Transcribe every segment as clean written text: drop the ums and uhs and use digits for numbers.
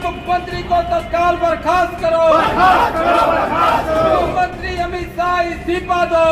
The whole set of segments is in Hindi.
मुख्यमंत्री को तत्काल बर्खास्त करो। मुख्यमंत्री अमित शाह इस्तीफा दो।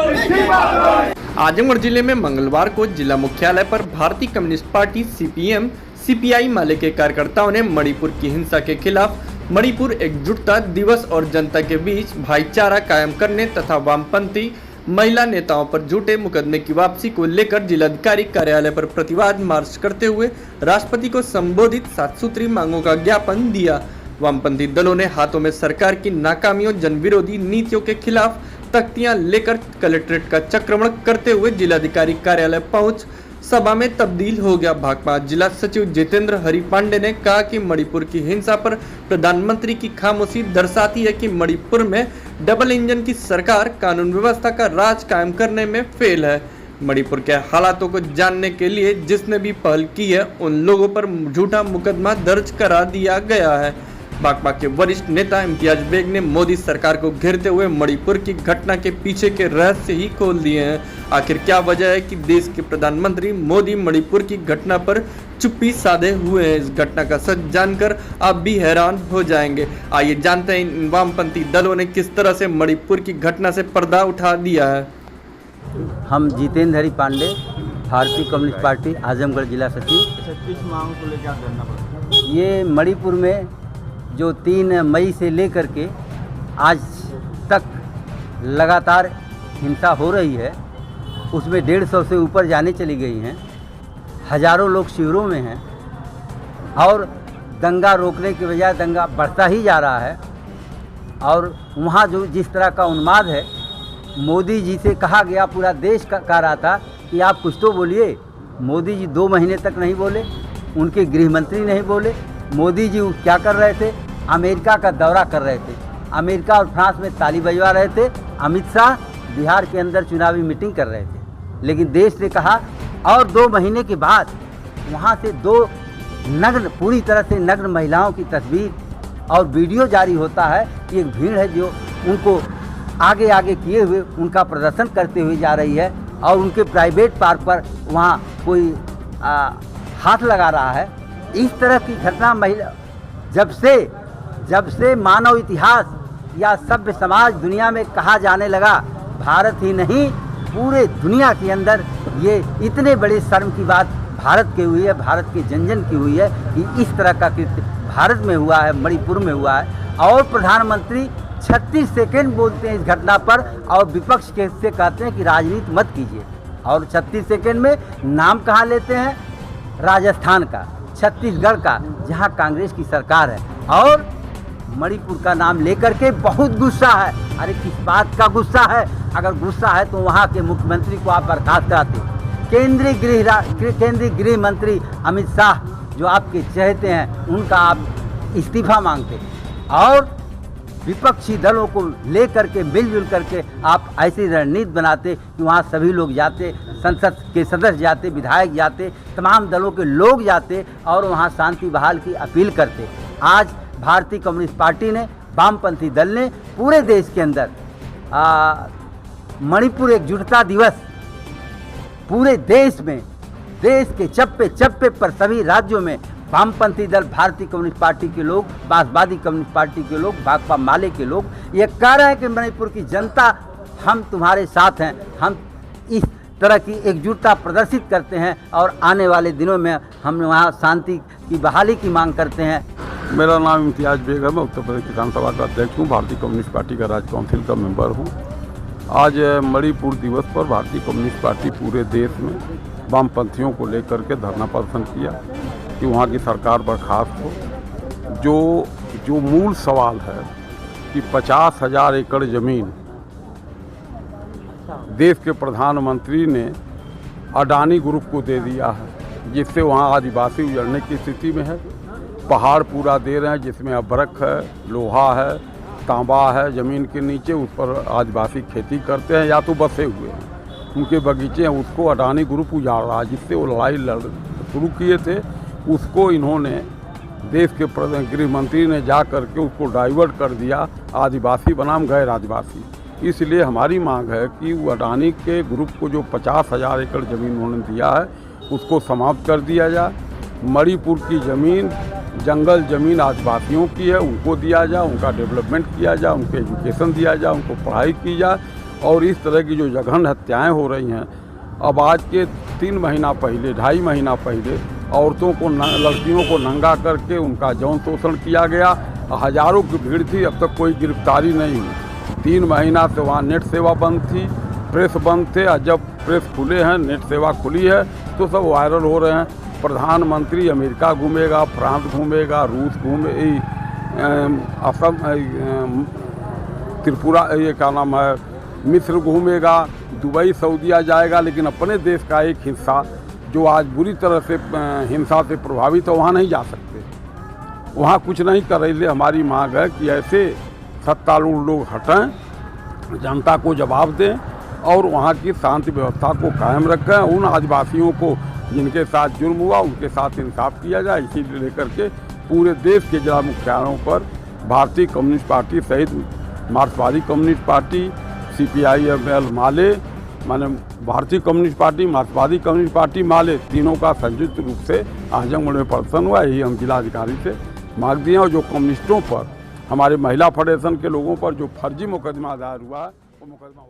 आजमगढ़ जिले में मंगलवार को जिला मुख्यालय पर भारतीय कम्युनिस्ट पार्टी सीपीएम सीपीआई माले के कार्यकर्ताओं ने मणिपुर की हिंसा के खिलाफ मणिपुर एकजुटता दिवस और जनता के बीच भाईचारा कायम करने तथा वामपंथी महिला नेताओं पर झूठे मुकदमे की वापसी को लेकर जिलाधिकारी कार्यालय पर प्रतिवाद मार्च करते हुए राष्ट्रपति को संबोधित 7 सूत्री मांगों का ज्ञापन दिया। वामपंथी दलों ने हाथों में सरकार की नाकामियों, जनविरोधी नीतियों के खिलाफ तख्तियां लेकर कलेक्ट्रेट का चक्रमण करते हुए जिलाधिकारी कार्यालय पहुंच सभा में तब्दील हो गया। भाकपा जिला सचिव जितेंद्र हरि पांडे ने कहा कि मणिपुर की हिंसा पर प्रधानमंत्री की खामोशी दर्शाती है कि मणिपुर में डबल इंजन की सरकार कानून व्यवस्था का राज कायम करने में फेल है। मणिपुर के हालातों को जानने के लिए जिसने भी पहल की है उन लोगों पर झूठा मुकदमा दर्ज करा दिया गया है। भाकपा के वरिष्ठ नेता इम्तियाज बेग ने मोदी सरकार को घेरते हुए मणिपुर की घटना के पीछे के रहस्य ही खोल दिए हैं। आखिर क्या वजह है कि देश के प्रधानमंत्री मोदी मणिपुर की घटना पर चुप्पी साधे हुए हैं? इस घटना का सच जानकर आप भी हैरान हो जाएंगे। आइए जानते हैं इन वामपंथी दलों ने किस तरह से मणिपुर की घटना से पर्दा उठा दिया है। हम जितेंद्र हरि पांडे, भारतीय कम्युनिस्ट पार्टी आजमगढ़ जिला सचिव। 36 मांग को लेकर धरना पड़ा। ये मणिपुर में जो 3 मई से लेकर के आज तक लगातार हिंसा हो रही है, उसमें 150 से ऊपर जाने चली गई हैं, हजारों लोग शिविरों में हैं और दंगा रोकने के बजाय दंगा बढ़ता ही जा रहा है। और वहाँ जो जिस तरह का उन्माद है, मोदी जी से कहा गया, पूरा देश कह रहा था कि आप कुछ तो बोलिए। मोदी जी 2 महीने तक नहीं बोले, उनके गृह मंत्री नहीं बोले। मोदी जी क्या कर रहे थे? अमेरिका का दौरा कर रहे थे, अमेरिका और फ्रांस में ताली बजवा रहे थे। अमित शाह बिहार के अंदर चुनावी मीटिंग कर रहे थे, लेकिन देश ने कहा। और 2 महीने के बाद वहाँ से 2 नग्न, पूरी तरह से नग्न महिलाओं की तस्वीर और वीडियो जारी होता है कि एक भीड़ है जो उनको आगे आगे किए हुए उनका प्रदर्शन करते हुए जा रही है और उनके प्राइवेट पार्क पर वहाँ कोई हाथ लगा रहा है। इस तरह की घटना महिला जब से मानव इतिहास या सभ्य समाज दुनिया में कहा जाने लगा, भारत ही नहीं पूरे दुनिया के अंदर ये इतने बड़े शर्म की बात भारत के हुई है, भारत के जन की हुई है कि इस तरह का कृत्य भारत में हुआ है, मणिपुर में हुआ है। और प्रधानमंत्री 36 सेकेंड बोलते हैं इस घटना पर और विपक्ष के से कहते हैं कि राजनीति मत कीजिए। और 36 सेकेंड में नाम कहाँ लेते हैं? राजस्थान का, छत्तीसगढ़ का, जहाँ कांग्रेस की सरकार है, और मणिपुर का नाम लेकर के बहुत गुस्सा है। अरे किस बात का गुस्सा है? अगर गुस्सा है तो वहाँ के मुख्यमंत्री को आप बर्खास्त कराते। केंद्रीय गृह मंत्री अमित शाह जो आपके चहेते हैं, उनका आप इस्तीफा मांगते और विपक्षी दलों को लेकर के मिलजुल करके आप ऐसी रणनीति बनाते कि वहाँ सभी लोग जाते, संसद के सदस्य जाते, विधायक जाते, तमाम दलों के लोग जाते और वहाँ शांति बहाल की अपील करते। आज भारतीय कम्युनिस्ट पार्टी ने, वामपंथी दल ने पूरे देश के अंदर मणिपुर एकजुटता दिवस पूरे देश में, देश के चप्पे चप्पे पर सभी राज्यों में वामपंथी दल, भारतीय कम्युनिस्ट पार्टी के लोग, मार्क्सवादी कम्युनिस्ट पार्टी के लोग, भाकपा माले के लोग ये कह रहे हैं कि मणिपुर की जनता, हम तुम्हारे साथ हैं। हम इस तरह की एकजुटता प्रदर्शित करते हैं और आने वाले दिनों में हम वहाँ शांति की बहाली की मांग करते हैं। मेरा नाम इम्तियाज बेग है, मैं उत्तर प्रदेश किसान सभा का अध्यक्ष हूँ, भारतीय कम्युनिस्ट पार्टी का राज्य काउंसिल का मेंबर हूँ। आज मणिपुर दिवस पर भारतीय कम्युनिस्ट पार्टी पूरे देश में वामपंथियों को लेकर के धरना प्रदर्शन किया कि वहाँ की सरकार बर्खास्त हो। जो मूल सवाल है कि 50,000 एकड़ ज़मीन देश के प्रधानमंत्री ने अडानी ग्रुप को दे दिया है, जिससे वहाँ आदिवासी उजड़ने की स्थिति में है। पहाड़ पूरा दे रहे हैं जिसमें अभ्रक है, लोहा है, तांबा है ज़मीन के नीचे, उस पर आदिवासी खेती करते हैं या तो बसे हुए हैं, उनके बगीचे हैं, उसको अडानी ग्रुप उजाड़ रहा है। जिससे वो लड़ाई शुरू किए थे, उसको इन्होंने, देश के गृह मंत्री ने जा कर के उसको डाइवर्ट कर दिया, आदिवासी बनाम गैर आदिवासी। इसलिए हमारी मांग है कि वो अडानी के ग्रुप को जो 50,000 एकड़ ज़मीन उन्होंने दिया है उसको समाप्त कर दिया जाए। मणिपुर की ज़मीन जंगल ज़मीन आदिवासियों की है, उनको दिया जाए, उनका डेवलपमेंट किया जाए, उनको एजुकेशन दिया जाए, उनको पढ़ाई की जाए। और इस तरह की जो जघन हत्याएं हो रही हैं, अब आज के 3 महीना पहले, 2.5 महीना पहले औरतों को लड़कियों को नंगा करके उनका यौन शोषण किया गया। हज़ारों की भीड़ थी, अब तक कोई गिरफ्तारी नहीं हुई। 3 महीना से वहाँ नेट सेवा बंद थी, प्रेस बंद थे। और जब प्रेस खुले हैं, नेट सेवा खुली है, तो सब वायरल हो रहे हैं। प्रधानमंत्री अमेरिका घूमेगा, फ्रांस घूमेगा, रूस असम, त्रिपुरा, ये क्या नाम है, मिस्र घूमेगा, दुबई, सऊदीया जाएगा, लेकिन अपने देश का एक हिस्सा जो आज बुरी तरह से हिंसा से प्रभावित है, वहाँ नहीं जा सकते। वहाँ कुछ नहीं कर रहे। इसलिए हमारी मांग है कि ऐसे सत्तारूढ़ लोग हटें, जनता को जवाब दें और वहाँ की शांति व्यवस्था को कायम रखें। उन आदिवासियों को जिनके साथ जुर्म हुआ, उनके साथ इंसाफ किया जाए। इसी लेकर के पूरे देश के जिला मुख्यालयों पर भारतीय कम्युनिस्ट पार्टी सहित मार्क्सवादी कम्युनिस्ट पार्टी, CPI-ML माले, माने भारतीय कम्युनिस्ट पार्टी, मार्क्सवादी कम्युनिस्ट पार्टी माले, तीनों का संयुक्त रूप से आजमगढ़ में प्रदर्शन हुआ। यही हम जिलाधिकारी से मांग दिए। और जो कम्युनिस्टों पर, हमारे महिला फेडरेशन के लोगों पर जो फर्जी मुकदमा दायर हुआ है, वो मुकदमा